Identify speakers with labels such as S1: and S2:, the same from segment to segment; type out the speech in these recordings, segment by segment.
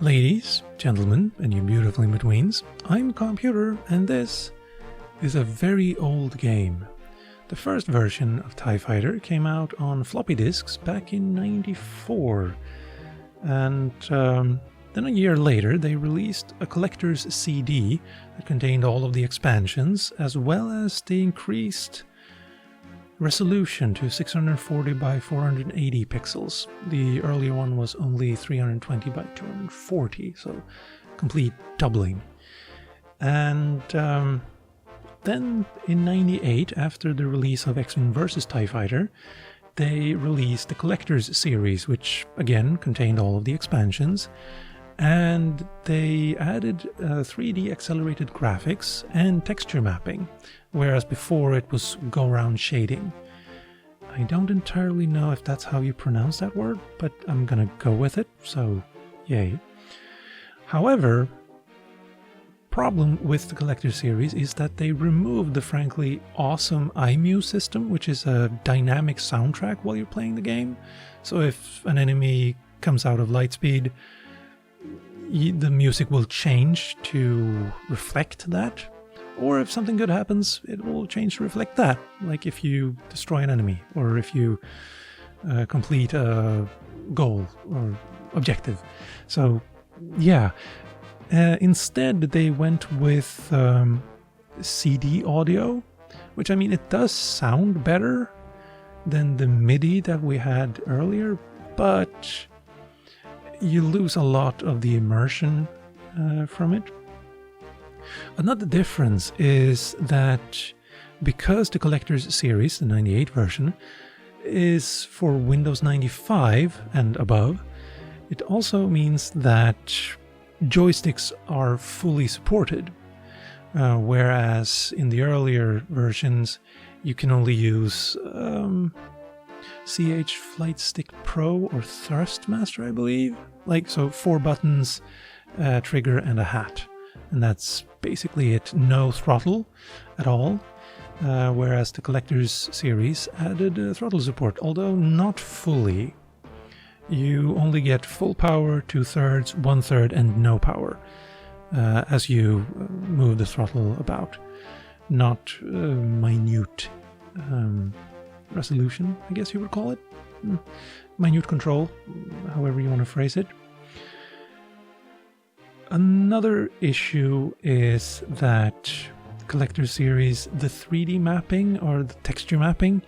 S1: Ladies, gentlemen, and you beautiful in-betweens, I'm Calmputer, and this is a very old game. The first version of TIE Fighter came out on floppy disks back in '94, and then a year later they released a collector's CD that contained all of the expansions, as well as the increased resolution to 640 by 480 pixels. The earlier one was only 320 by 240, so complete doubling. And then in '98, after the release of X-Wing vs. TIE Fighter, they released the Collector's Series, which again contained all of the expansions, and they added 3D accelerated graphics and texture mapping, whereas before it was go-round shading. I don't entirely know if that's how you pronounce that word, but I'm gonna go with it, so yay. However, problem with the Collector Series is that they removed the frankly awesome IMU system, which is a dynamic soundtrack while you're playing the game. So if an enemy comes out of lightspeed, the music will change to reflect that, or if something good happens, it will change to reflect that, like if you destroy an enemy, or if you complete a goal or objective. So yeah, instead they went with CD audio, which, I mean, it does sound better than the MIDI that we had earlier, but you lose a lot of the immersion from it. Another difference is that because the Collector's Series, the '98 version, is for Windows 95 and above, it also means that joysticks are fully supported, whereas in the earlier versions you can only use CH Flight Stick Pro or Thrustmaster, I believe. Like, so 4 buttons, a trigger and a hat. And that's basically it. No throttle at all. Whereas the Collector's Series added throttle support, although not fully. You only get full power, 2/3, 1/3, and no power as you move the throttle about. Not minute resolution, I guess you would call it. Minute control, however you want to phrase it. Another issue is that Collector Series, the 3D mapping or the texture mapping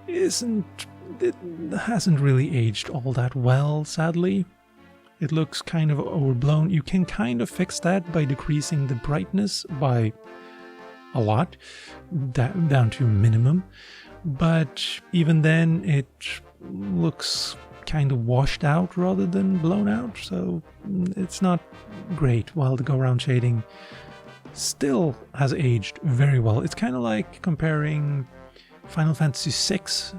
S1: it hasn't really aged all that well, sadly. It looks kind of overblown. You can kind of fix that by decreasing the brightness by a lot, down to minimum. But even then, it looks kind of washed out rather than blown out, so it's not great, while the go-round shading still has aged very well. It's kind of like comparing Final Fantasy VI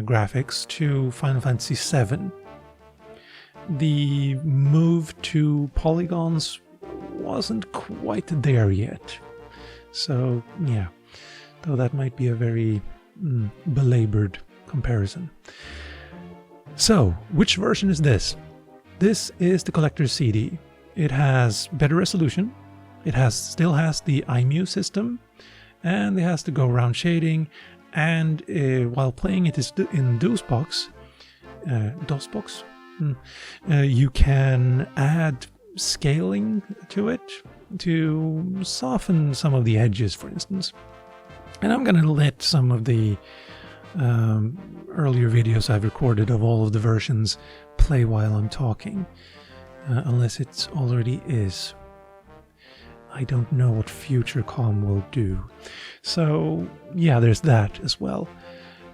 S1: graphics to Final Fantasy VII. The move to polygons wasn't quite there yet. So yeah, though that might be a very belabored comparison. So, which version is this? This is the Collector's CD. It has better resolution, it still has the IMU system, and it has the go-round shading, and while playing it in DOSBox, you can add scaling to it to soften some of the edges, for instance. And I'm going to let some of the earlier videos I've recorded of all of the versions play while I'm talking, unless it already is. I don't know what future Calm will do. So yeah, there's that as well.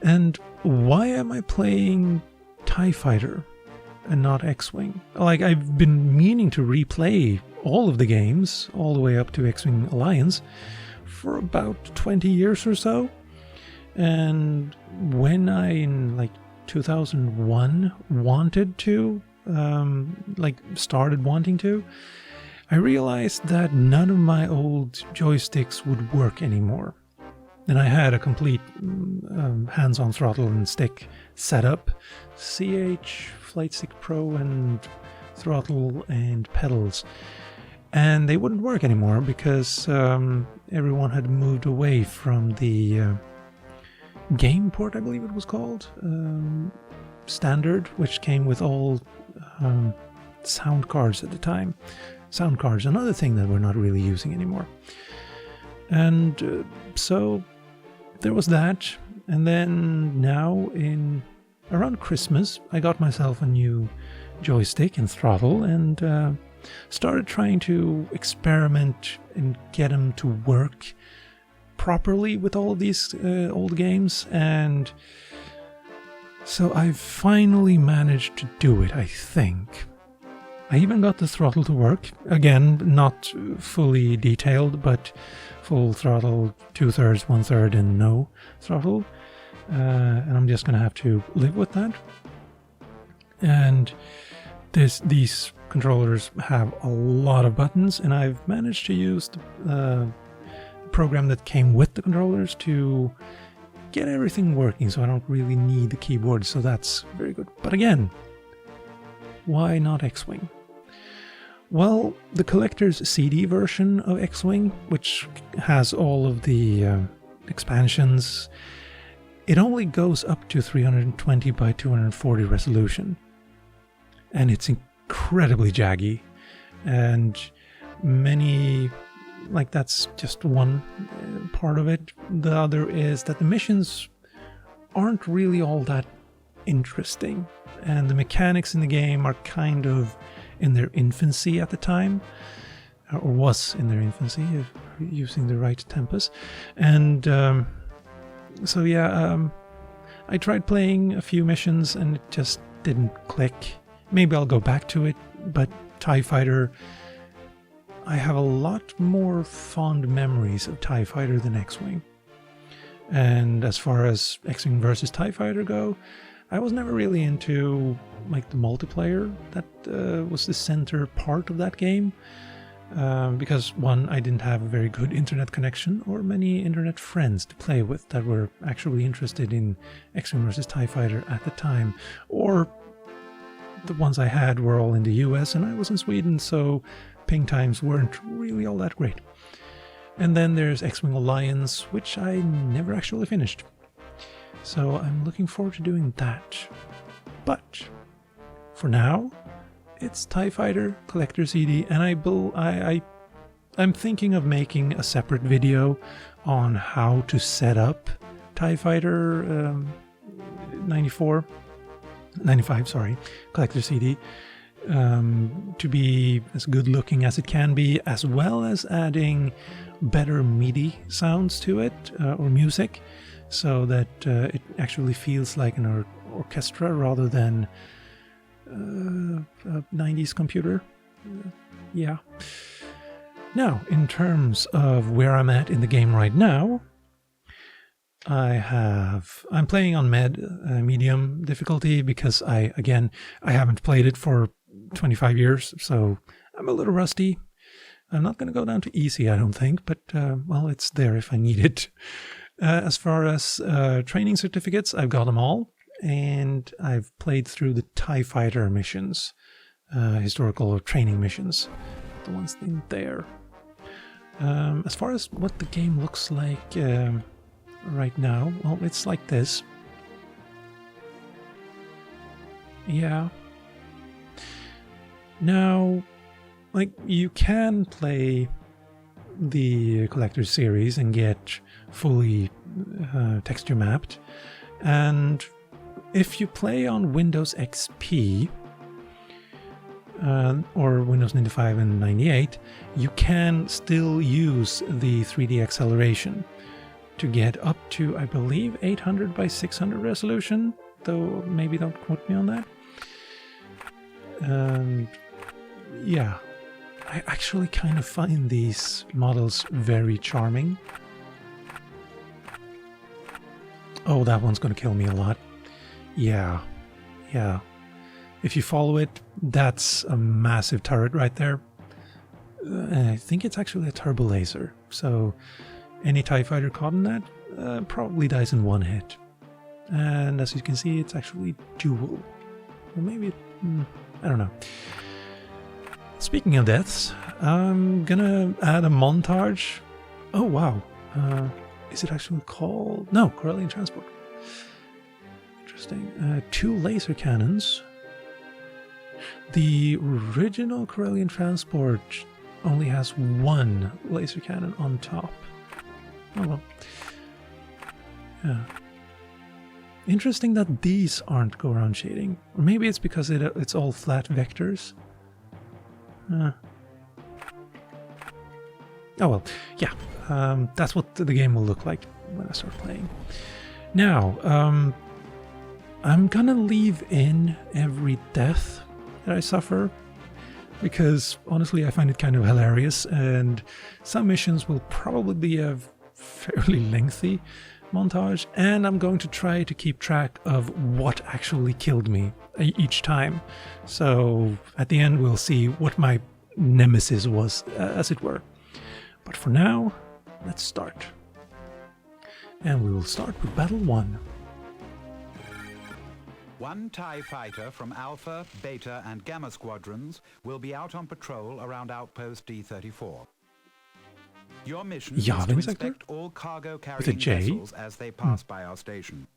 S1: And why am I playing TIE Fighter and not X-Wing? Like, I've been meaning to replay all of the games, all the way up to X-Wing Alliance, for about 20 years or so. And when I, in like 2001, started wanting to, I realized that none of my old joysticks would work anymore. And I had a complete hands-on throttle and stick setup, CH Flight Stick Pro and throttle and pedals. And they wouldn't work anymore because everyone had moved away from the game port, I believe it was called, standard, which came with all sound cards at the time. Sound cards, another thing that we're not really using anymore. And so there was that. And then now around Christmas, I got myself a new joystick and throttle and started trying to experiment and get them to work properly with all of these old games. And so I finally managed to do it, I think. I even got the throttle to work. Again, not fully detailed, but full throttle, 2/3, 1/3, and no throttle. And I'm just going to have to live with that. And these controllers have a lot of buttons, and I've managed to use the program that came with the controllers to get everything working, so I don't really need the keyboard, so that's very good. But again, why not X-Wing? Well, the collector's CD version of X-Wing, which has all of the expansions, it only goes up to 320 by 240 resolution. And it's incredibly jaggy. And that's just one part of it. The other is that the missions aren't really all that interesting. And the mechanics in the game are kind of in their infancy at the time, or was in their infancy, if using the right tempos. And so yeah, I tried playing a few missions and it just didn't click. Maybe I'll go back to it, but TIE Fighter, I have a lot more fond memories of TIE Fighter than X-Wing. And as far as X-Wing versus TIE Fighter go, I was never really into like the multiplayer that was the center part of that game. Because one, I didn't have a very good internet connection or many internet friends to play with that were actually interested in X-Wing vs TIE Fighter at the time. Or the ones I had were all in the US and I was in Sweden, so ping times weren't really all that great. And then there's X-Wing Alliance, which I never actually finished. So I'm looking forward to doing that. But for now, it's TIE Fighter Collector CD, and I'm thinking of making a separate video on how to set up TIE Fighter 95, Collector CD, to be as good looking as it can be, as well as adding better MIDI sounds to it, or music, so that it actually feels like an orchestra rather than a 90s computer. Yeah. Now, in terms of where I'm at in the game right now, I'm playing on medium difficulty because I haven't played it for 25 years, so I'm a little rusty. I'm not going to go down to easy, I don't think, but well, it's there if I need it. As far as training certificates, I've got them all, and I've played through the TIE Fighter missions, historical training missions, the ones in there. As far as what the game looks like right now, well, it's like this. Yeah. Now, like, you can play the Collector series and get fully texture mapped, and if you play on Windows XP or Windows 95 and 98, you can still use the 3D acceleration to get up to, I believe, 800 by 600 resolution, though maybe don't quote me on that. And yeah, I actually kind of find these models very charming. Oh, that one's going to kill me a lot. Yeah. If you follow it, that's a massive turret right there. And I think it's actually a turbo laser. So any TIE fighter caught in that probably dies in one hit. And as you can see, it's actually dual. Or maybe, I don't know. Speaking of deaths, I'm gonna add a montage. Oh wow. Is it actually called? No, Corellian Transport. Interesting. 2 laser cannons. The original Corellian Transport only has 1 laser cannon on top. Oh well. Yeah. Interesting that these aren't go-around shading. Or maybe it's because it's all flat vectors. Oh well, yeah. That's what the game will look like when I start playing. Now, I'm gonna leave in every death that I suffer, because honestly I find it kind of hilarious, and some missions will probably be a fairly lengthy montage, and I'm going to try to keep track of what actually killed me each time. So at the end we'll see what my nemesis was, as it were. But for now, let's start. And we will start with Battle 1.
S2: One TIE fighter from Alpha, Beta and Gamma squadrons will be out on patrol around outpost D34. Your mission is to inspect all cargo-carrying vessels as they pass by our station.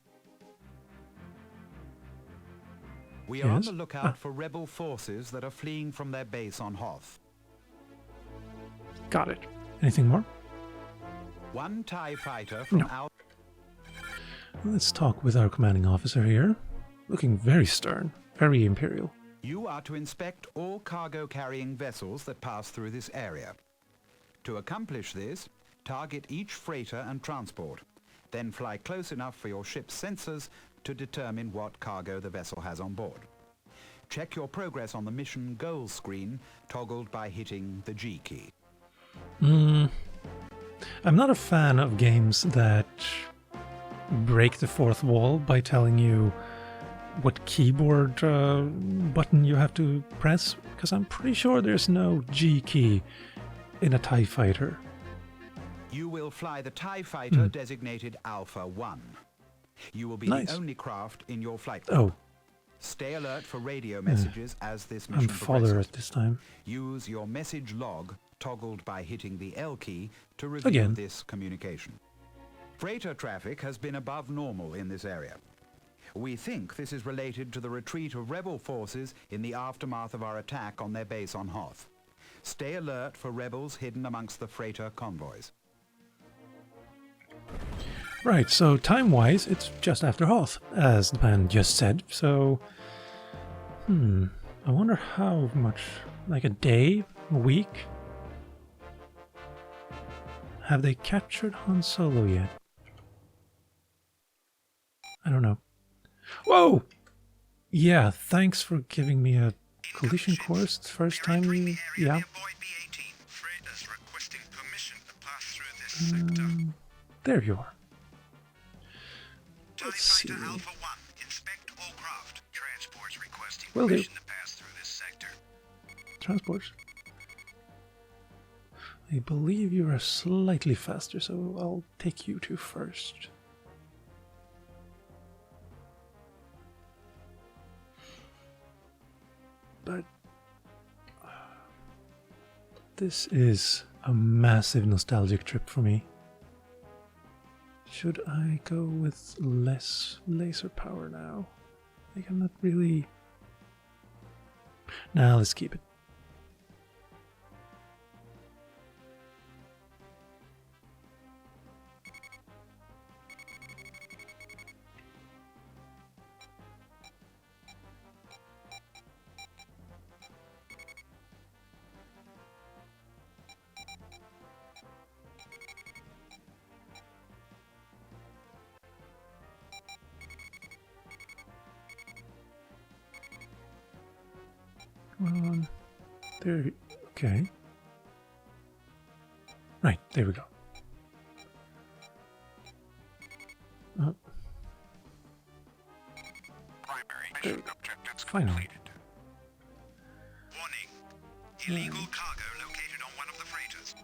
S2: We are on the lookout for rebel forces that are fleeing from their base on Hoth.
S1: Got it. Anything more?
S2: One TIE fighter from Alpha.
S1: Let's talk with our commanding officer here. Looking very stern, very imperial.
S2: You are to inspect all cargo-carrying vessels that pass through this area. To accomplish this, target each freighter and transport, then fly close enough for your ship's sensors to determine what cargo the vessel has on board. Check your progress on the mission goals screen, toggled by hitting the G key.
S1: I'm not a fan of games that break the fourth wall by telling you what keyboard button you have to press, because I'm pretty sure there's no G key in a TIE fighter.
S2: You will fly the TIE fighter designated Alpha 1. You will be the only craft in your flight group. Stay alert for radio messages as this mission progresses.
S1: I'm father at this time.
S2: Use your message log, toggled by hitting the L key, to review this communication. Freighter traffic has been above normal in this area. We think this is related to the retreat of rebel forces in the aftermath of our attack on their base on Hoth. Stay alert for rebels hidden amongst the freighter convoys.
S1: Right, so time-wise, it's just after Hoth, as the man just said, so... I wonder how much, like a day, a week? Have they captured Han Solo yet? I don't know. Whoa! Yeah, thanks for giving me a collision course the first time you... Yeah. There you are. Let's see. Will do. Transports. I believe you are slightly faster, so I'll take you two first. But this is a massive nostalgic trip for me. Should I go with less laser power now? Like, I'm not really... Nah, let's keep it. There, okay. Right, there we go.
S3: Primary mission objectives
S1: Finally.
S3: completed. Warning. Illegal cargo located on one of the freighters.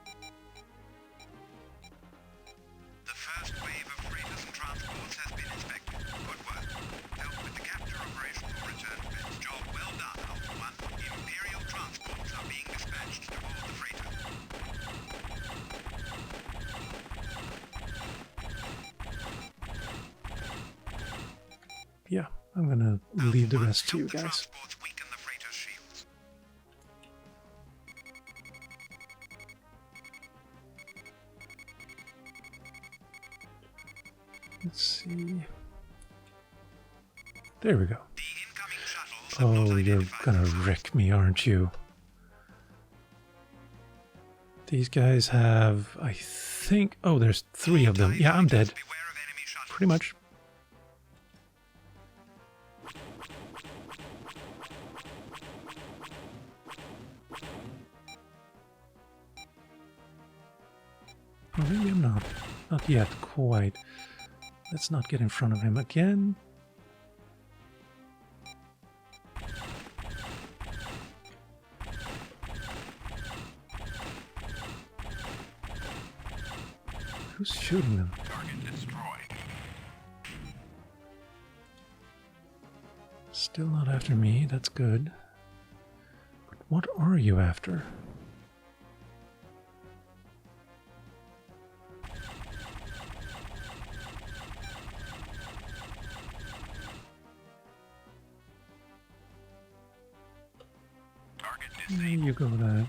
S3: The first wave of freighters and transports has been inspected. Good work. Help with the capture operation will return to this. Job well done, Alpha 1. Imperial transports are being
S1: I'm gonna leave the
S3: Alpha
S1: rest to you
S3: help the
S1: guys.
S3: transports weaken the freighter's shields.
S1: Let's see. There we go.
S3: The incoming shuttles have not
S1: Oh, you're
S3: identified
S1: gonna
S3: the target.
S1: wreck me, aren't you? These guys have, I think... Oh, there's 3 of them.
S3: TIE
S1: Yeah, I'm
S3: fighters,
S1: dead.
S3: beware of enemy shuttles.
S1: Pretty much. Or maybe I'm not. Not yet, quite. Let's not get in front of him again. Who's shooting them?
S3: Target destroyed.
S1: Still not after me, that's good. But what are you after?
S3: Target
S1: There
S3: disabled.
S1: you go, that.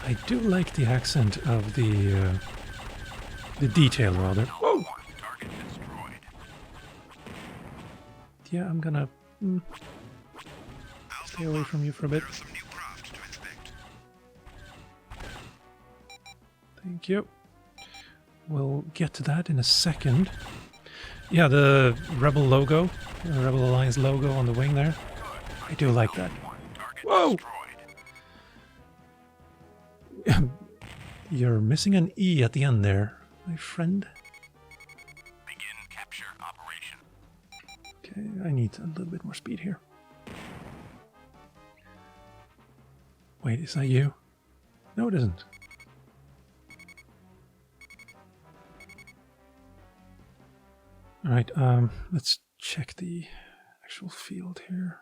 S1: I do like the accent of the detail, rather. Whoa!
S3: Target destroyed.
S1: Yeah, I'm gonna
S3: Alpha
S1: stay away from you for a bit.
S3: there are some new craft to inspect.
S1: Thank you. We'll get to that in a second. Yeah, the Rebel logo, the Rebel Alliance logo on the wing there. I do like that.
S3: Target
S1: Whoa!
S3: destroyed.
S1: You're missing an E at the end there, my friend.
S3: Begin capture operation.
S1: Okay, I need a little bit more speed here. Wait, is that you? No, it isn't. Alright, let's check the actual field here.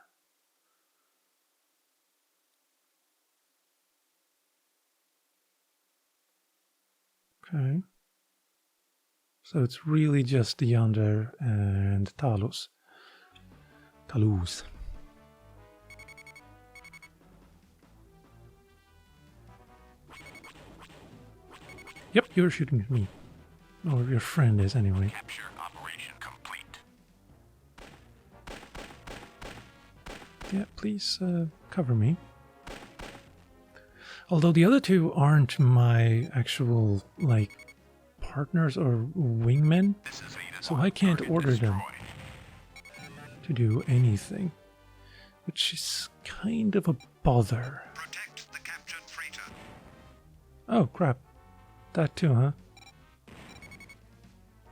S1: Okay. So it's really just Yonder and Talos. Talus. Yep, you're shooting at me. Or your friend is anyway.
S3: Capture operation complete.
S1: Yeah, please cover me. Although the other 2 aren't my actual, like, partners or wingmen,
S3: This is Zeta
S1: so
S3: 1.
S1: I can't
S3: Target
S1: order them
S3: destroyed.
S1: to do anything. Which is kind of a bother.
S3: Protect the captured freighter.
S1: Oh, crap. That too, huh?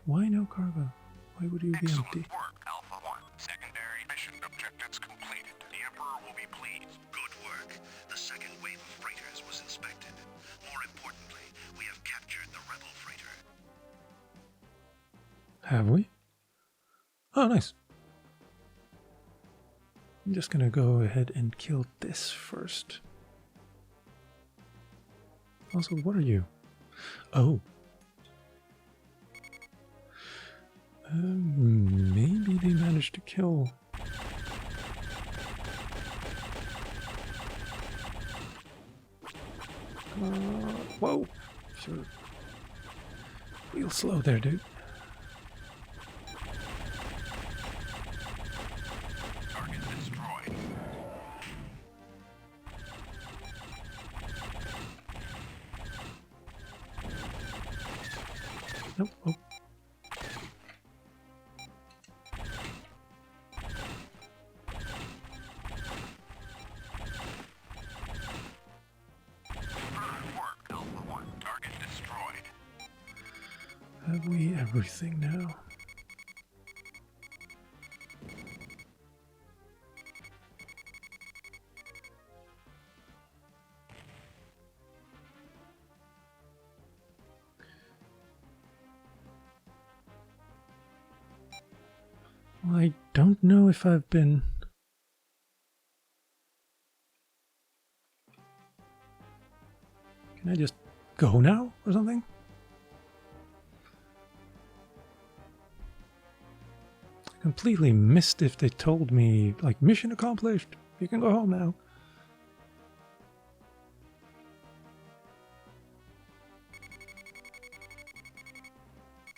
S1: Why no cargo? Why would you be
S3: Excellent
S1: empty?
S3: work, Alpha 1. Secondary mission objectives completed. The Emperor will be pleased. Good work. The second wave of freighters was inspected. More importantly, we have captured the rebel freighter.
S1: Have we? Oh, nice. I'm just gonna go ahead and kill this first. Also, what are you? Oh. Maybe they managed to kill. Whoa! Sure. Real slow there, dude.
S3: Target destroyed.
S1: Nope. Oh.
S3: Good work, Alpha 1. Target destroyed.
S1: Have we everything now? Well, I don't know if I've been... Can I just go now or something? I completely missed if they told me, like, mission accomplished. You can go home now.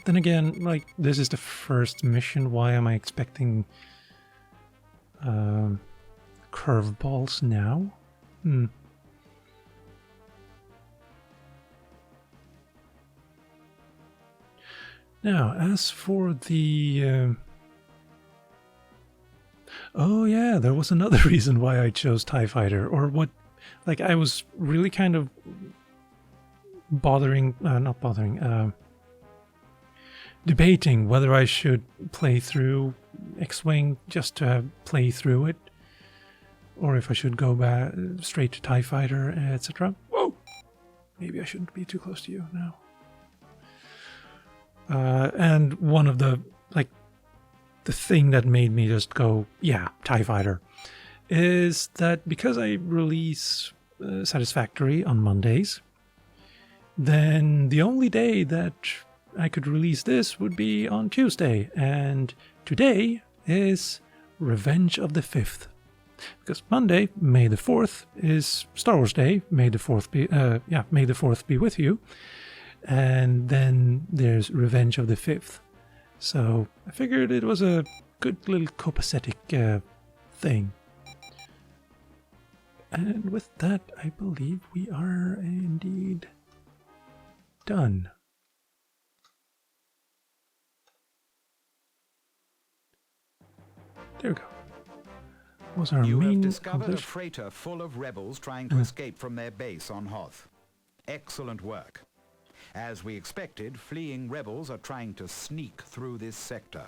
S1: Then again, like, this is the first mission. Why am I expecting curveballs now? Now, as for the... oh yeah, there was another reason why I chose TIE Fighter, or what... Like, I was really kind of debating whether I should play through X-Wing just to play through it, or if I should go back straight to TIE Fighter, etc. Whoa! Maybe I shouldn't be too close to you now. And one of the, like, the thing that made me just go, yeah, TIE Fighter, is that because I release Satisfactory on Mondays, then the only day that I could release this would be on Tuesday, and today is Revenge of the 5th. Because Monday, May the 4th, is Star Wars Day. May the 4th be with you. And then there's Revenge of the 5th. So I figured it was a good little copacetic thing. And with that, I believe we are indeed done. There we go. Was our
S2: You
S1: main
S2: have discovered a
S1: accomplish-
S2: freighter full of rebels trying to escape from their base on Hoth. Excellent work. As we expected, fleeing rebels are trying to sneak through this sector.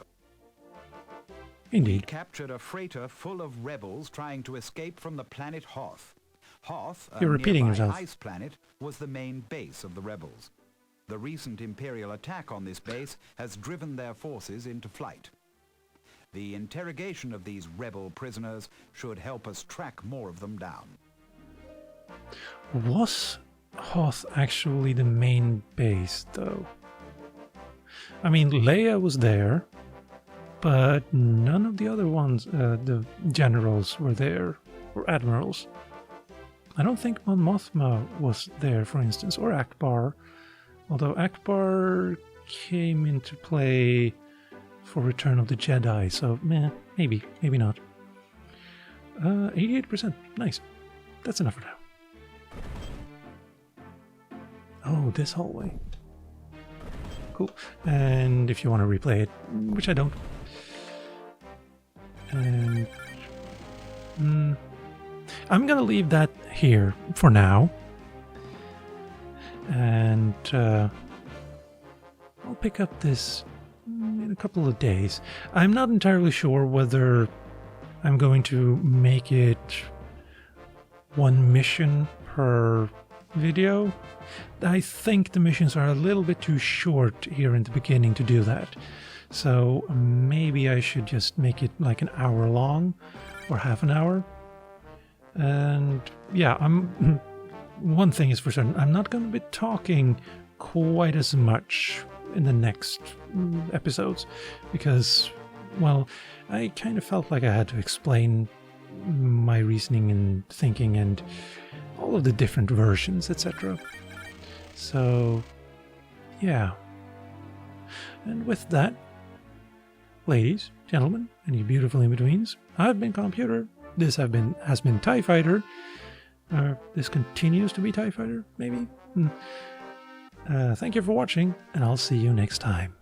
S2: We
S1: Indeed.
S2: captured a freighter full of rebels trying to escape from the planet Hoth. Hoth, a
S1: You're repeating
S2: nearby
S1: yourself.
S2: ice planet, was the main base of the rebels. The recent Imperial attack on this base has driven their forces into flight. The interrogation of these rebel prisoners should help us track more of them down.
S1: Was Hoth actually the main base, though? I mean, Leia was there, but none of the other ones, the generals, were there, or admirals. I don't think Mon Mothma was there, for instance, or Akbar, although Akbar came into play for Return of the Jedi, so maybe not. 88%, nice. That's enough for now. Oh, this hallway. Cool. And if you want to replay it, which I don't. And I'm gonna leave that here for now. And I'll pick up this in a couple of days. I'm not entirely sure whether I'm going to make it one mission per video. I think the missions are a little bit too short here in the beginning to do that. So maybe I should just make it like an hour long or half an hour. And yeah, one thing is for certain, I'm not going to be talking quite as much in the next episodes because, well, I kind of felt like I had to explain my reasoning and thinking and all of the different versions, etc. So, yeah. And with that, ladies, gentlemen, and you beautiful in-betweens, I've been Calmputer. This has been TIE Fighter. This continues to be TIE Fighter, maybe? Thank you for watching, and I'll see you next time.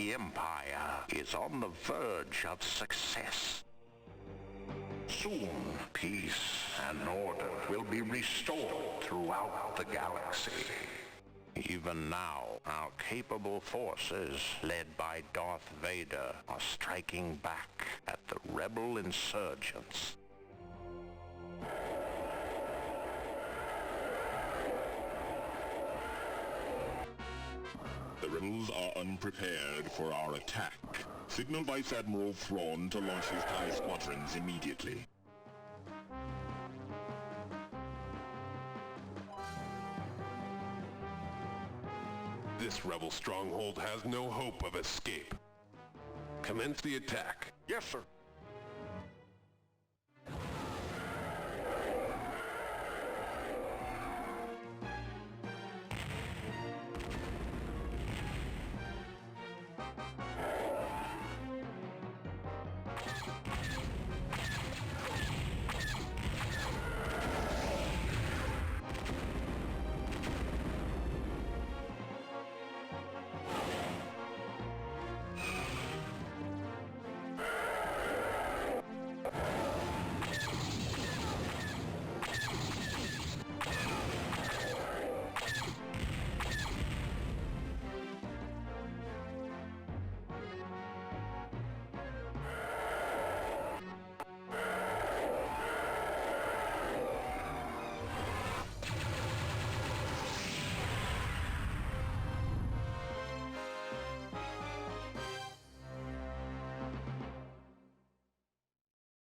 S3: The Empire is on the verge of success. Soon, peace and order will be restored throughout the galaxy. Even now, our capable forces, led by Darth Vader, are striking back at the rebel insurgents.
S4: The rebels are unprepared for our attack. Signal Vice Admiral Thrawn to launch his TIE squadrons immediately.
S5: This rebel stronghold has no hope of escape. Commence the attack.
S3: Yes, sir.